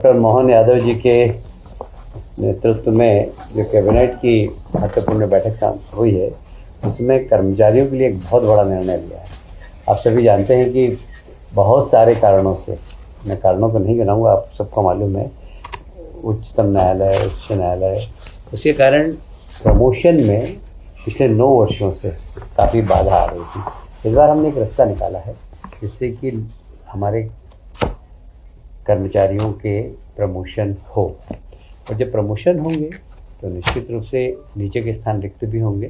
Doctor Mohan Yadav ji के नेतृत्व में जो कैबिनेट की महत्वपूर्ण बैठक हुई है, उसमें कर्मचारियों के लिए एक बहुत बड़ा निर्णय लिया है। आप सभी जानते हैं कि बहुत सारे कारणों से, मैं कारणों को नहीं गिनाऊंगा, आप सबको मालूम है, उच्चतम न्यायालय, उच्च न्यायालय, उसके कारण प्रमोशन में पिछले 9 वर्षों से काफ़ी बाधा आ रही थी। इस बार हमने एक रास्ता निकाला है जिससे कि हमारे कर्मचारियों के प्रमोशन हो, और जब प्रमोशन होंगे तो निश्चित रूप से नीचे के स्थान रिक्त भी होंगे,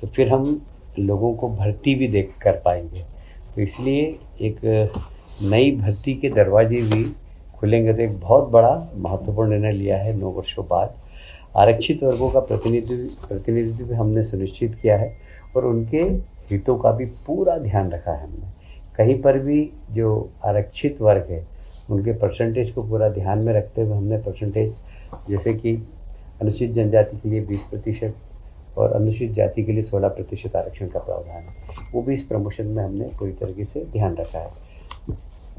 तो फिर हम लोगों को भर्ती भी देख कर पाएंगे। तो इसलिए एक नई भर्ती के दरवाजे भी खुलेंगे। तो एक बहुत बड़ा महत्वपूर्ण निर्णय लिया है 9 वर्षों बाद। आरक्षित वर्गों का प्रतिनिधित्व भी हमने सुनिश्चित किया है और उनके हितों का भी पूरा ध्यान रखा है हमने। कहीं पर भी जो आरक्षित वर्ग है उनके परसेंटेज को पूरा ध्यान में रखते हुए हमने परसेंटेज, जैसे कि अनुसूचित जनजाति के लिए 20% और अनुसूचित जाति के लिए 16% आरक्षण का प्रावधान है, वो भी इस प्रमोशन में हमने पूरी तरीके से ध्यान रखा है।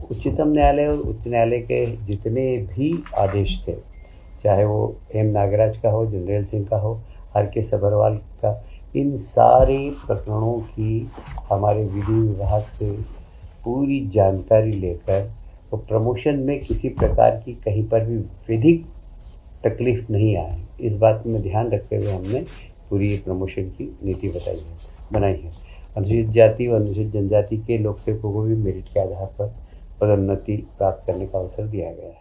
उच्चतम न्यायालय और उच्च न्यायालय के जितने भी आदेश थे, चाहे वो एम नागराज का हो, जनरल सिंह का हो, आर के सभरवाल का, इन सारे प्रकरणों की हमारे विधि विभाग से पूरी जानकारी लेकर तो प्रमोशन में किसी प्रकार की कहीं पर भी विधिक तकलीफ नहीं आए, इस बात में ध्यान रखते हुए हमने पूरी प्रमोशन की नीति बनाई है। अनुसूचित जाति और अनुसूचित जनजाति के लोक सेवकों को भी मेरिट के आधार पर पदोन्नति प्राप्त करने का अवसर दिया गया है।